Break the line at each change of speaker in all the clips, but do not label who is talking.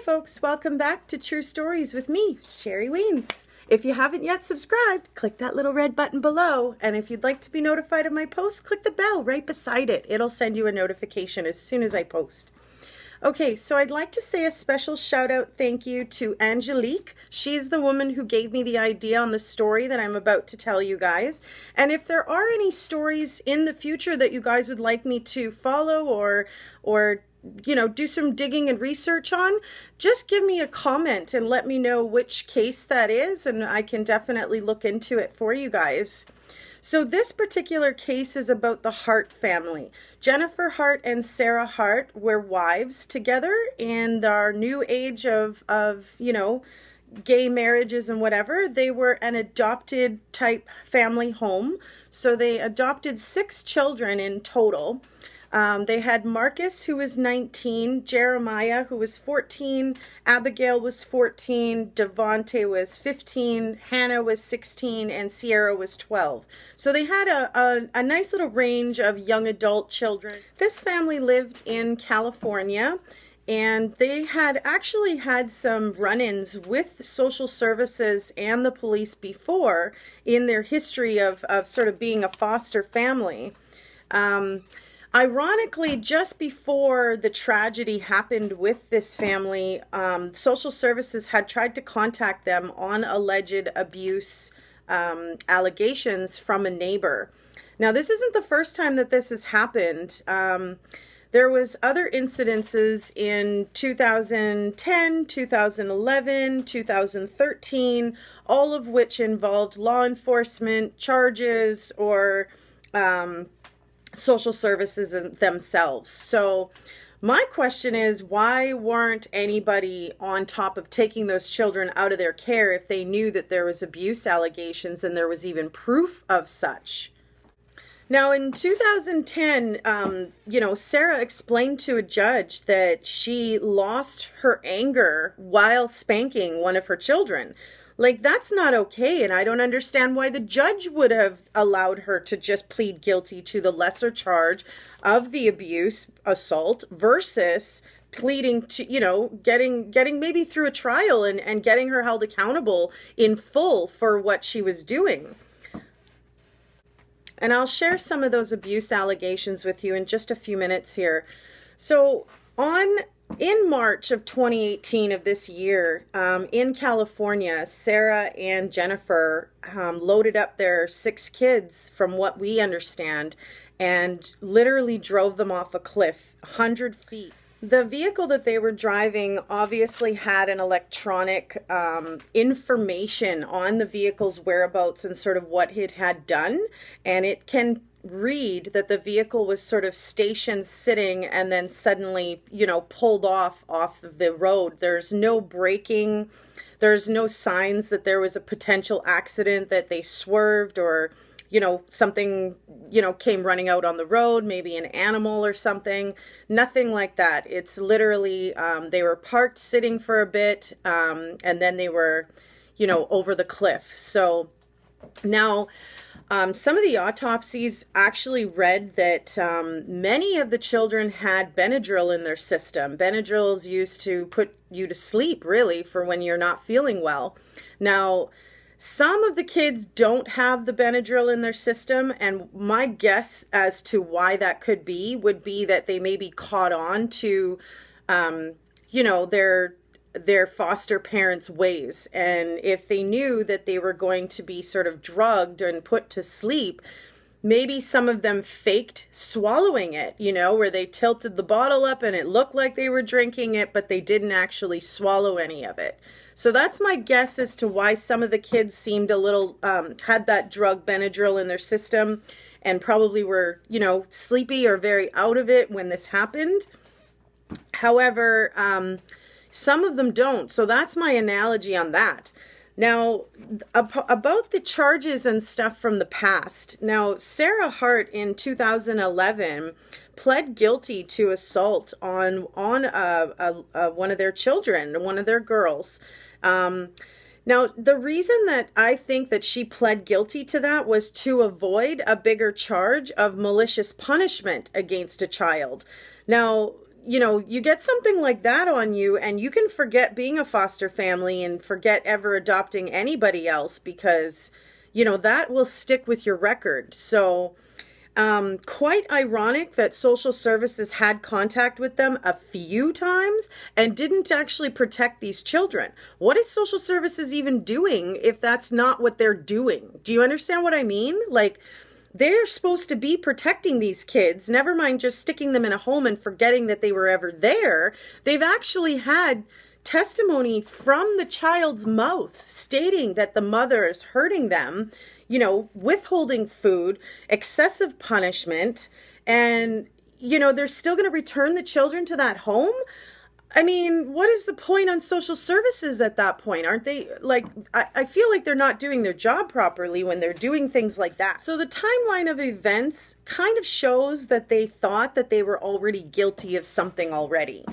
folks, welcome back to True Stories with me, Sherry Weens. If you haven't yet subscribed, click that little red button below, and if you'd like to be notified of my posts, click the bell right beside it. It'll send you a notification as soon as I post. Okay, so I'd like to say a special shout out thank you to Angelique. She's the woman who gave me the idea on the story that I'm about to tell you guys. And if there are any stories in the future that you guys would like me to follow or you know, do some digging and research on, just give me a comment and let me know which case that is, and I can definitely look into it for you guys. So this particular case is about the Hart family. Jennifer Hart and Sarah Hart were wives together in our new age of you know, gay marriages and whatever. They were an adopted type family home. So they adopted 6 children in total. They had Marcus, who was 19, Jeremiah, who was 14, Abigail was 14, Devonte was 15, Hannah was 16, and Sierra was 12. So they had a nice little range of young adult children. This family lived in California, and they had actually had some run-ins with social services and the police before in their history of sort of being a foster family. Ironically, just before the tragedy happened with this family, social services had tried to contact them on alleged abuse allegations from a neighbor. Now, this isn't the first time that this has happened. There was other incidences in 2010, 2011, 2013, all of which involved law enforcement charges or social services themselves. So my question is, why weren't anybody on top of taking those children out of their care if they knew that there was abuse allegations and there was even proof of such? Now, in 2010, you know, Sarah explained to a judge that she lost her anger while spanking one of her children. Like, that's not okay, and I don't understand why the judge would have allowed her to just plead guilty to the lesser charge of the abuse, assault, versus pleading to, you know, getting maybe through a trial and getting her held accountable in full for what she was doing. And I'll share some of those abuse allegations with you in just a few minutes here. So in March of 2018 of this year, in California, Sarah and Jennifer loaded up their 6 kids, from what we understand, and literally drove them off a cliff 100 feet. The vehicle that they were driving obviously had an electronic information on the vehicle's whereabouts and sort of what it had done, and it can read that the vehicle was sort of stationed sitting and then suddenly, you know, pulled off the road. There's no braking. There's no signs that there was a potential accident, that they swerved or, you know, something, you know, came running out on the road, maybe an animal or something. Nothing like that. It's literally, they were parked sitting for a bit, and then they were, you know, over the cliff. So now, some of the autopsies actually read that many of the children had Benedryl in their system. Benedryl is used to put you to sleep, really, for when you're not feeling well. Now, some of the kids don't have the Benedryl in their system, and my guess as to why that could be would be that they may be caught on to, you know, their foster parents' ways. And if they knew that they were going to be sort of drugged and put to sleep, maybe some of them faked swallowing it, you know, where they tilted the bottle up and it looked like they were drinking it, but they didn't actually swallow any of it. So that's my guess as to why some of the kids seemed a little, had that drug Benadryl in their system and probably were, you know, sleepy or very out of it when this happened. However, some of them don't. So that's my analogy on that. Now, about the charges and stuff from the past. Now, Sarah Hart in 2011 pled guilty to assault on one of their children, one of their girls. Now, the reason that I think that she pled guilty to that was to avoid a bigger charge of malicious punishment against a child. Now, you know, you get something like that on you and you can forget being a foster family and forget ever adopting anybody else because, you know, that will stick with your record. So quite ironic that social services had contact with them a few times and didn't actually protect these children. What is social services even doing if that's not what they're doing? Do you understand what I mean? Like, they're supposed to be protecting these kids, never mind just sticking them in a home and forgetting that they were ever there. They've actually had testimony from the child's mouth stating that the mother is hurting them, you know, withholding food, excessive punishment, and, you know, they're still going to return the children to that home? I mean, what is the point on social services at that point? Aren't they, like, I feel like they're not doing their job properly when they're doing things like that. So the timeline of events kind of shows that they thought that they were already guilty of something already.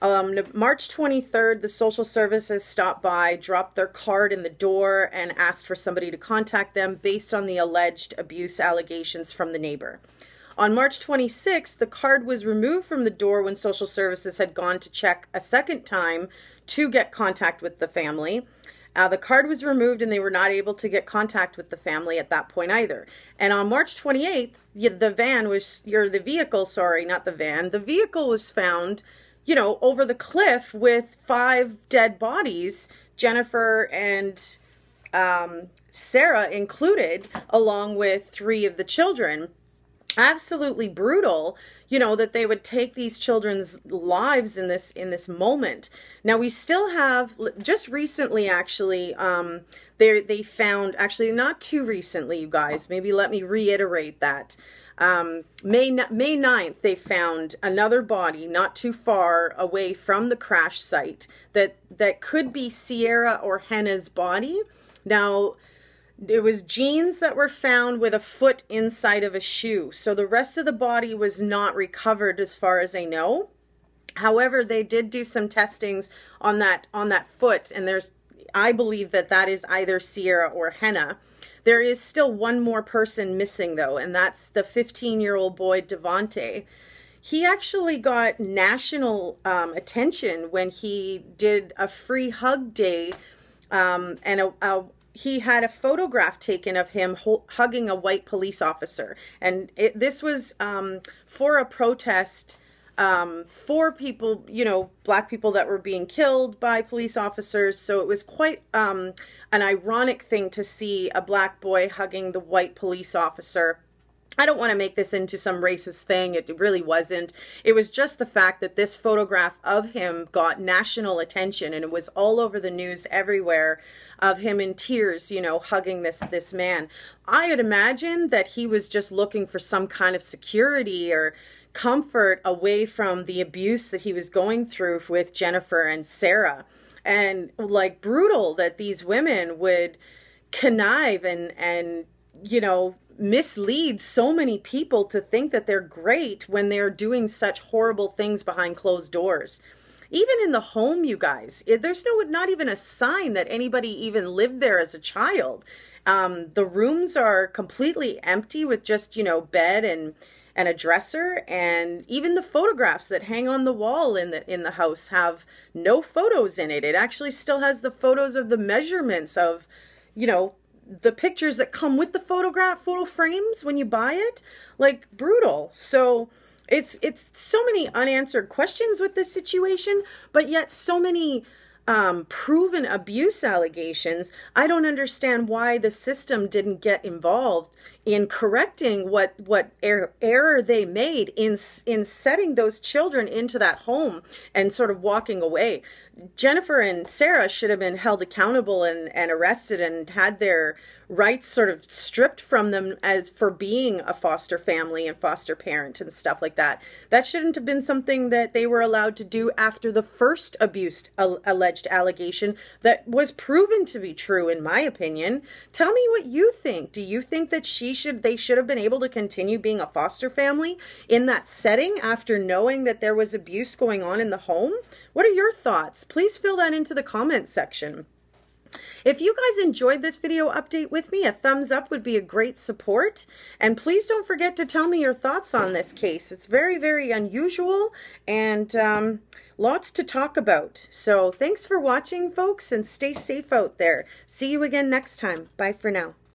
March 23rd, the social services stopped by, dropped their card in the door, and asked for somebody to contact them based on the alleged abuse allegations from the neighbor. On March 26th, the card was removed from the door when social services had gone to check a second time to get contact with the family. The card was removed and they were not able to get contact with the family at that point either. And on March 28th, the vehicle was found, you know, over the cliff with 5 dead bodies, Jennifer and Sarah included, along with 3 of the children. Absolutely brutal, you know, that they would take these children's lives in this moment. Now, we still have, just recently actually, they found, actually not too recently, you guys, maybe let me reiterate that. May 9th, they found another body not too far away from the crash site that could be Sierra or Henna's body. Now, there was jeans that were found with a foot inside of a shoe. So the rest of the body was not recovered as far as I know. However, they did do some testings on that foot, and I believe that is either Sierra or Henna. There is still one more person missing though, and that's the 15-year-old boy Devonte. He actually got national attention when he did a free hug day, and he had a photograph taken of him hugging a white police officer. And this was for a protest for people, you know, black people that were being killed by police officers. So it was quite an ironic thing to see a black boy hugging the white police officer. I don't want to make this into some racist thing. It really wasn't. It was just the fact that this photograph of him got national attention, and it was all over the news everywhere, of him in tears, you know, hugging this man. I would imagine that he was just looking for some kind of security or comfort away from the abuse that he was going through with Jennifer and Sarah. And like, brutal that these women would connive and you know, mislead so many people to think that they're great when they're doing such horrible things behind closed doors. Even in the home, you guys, there's not even a sign that anybody even lived there as a child. The rooms are completely empty with just, you know, bed and a dresser, and even the photographs that hang on the wall in the house have no photos in it. It actually still has the photos of the measurements of, you know, the pictures that come with the photo frames when you buy it. Like, brutal. So it's so many unanswered questions with this situation, but yet so many proven abuse allegations. I don't understand why the system didn't get involved in correcting what error they made in setting those children into that home and sort of walking away. Jennifer and Sarah should have been held accountable and arrested and had their rights sort of stripped from them as for being a foster family and foster parent and stuff like that. That shouldn't have been something that they were allowed to do after the first alleged allegation that was proven to be true, in my opinion. Tell me what you think. Do you think that they should have been able to continue being a foster family in that setting after knowing that there was abuse going on in the home? What are your thoughts? Please fill that into the comments section. If you guys enjoyed this video update with me, a thumbs up would be a great support. And please don't forget to tell me your thoughts on this case. It's very, very unusual and lots to talk about. So thanks for watching, folks, and stay safe out there. See you again next time. Bye for now.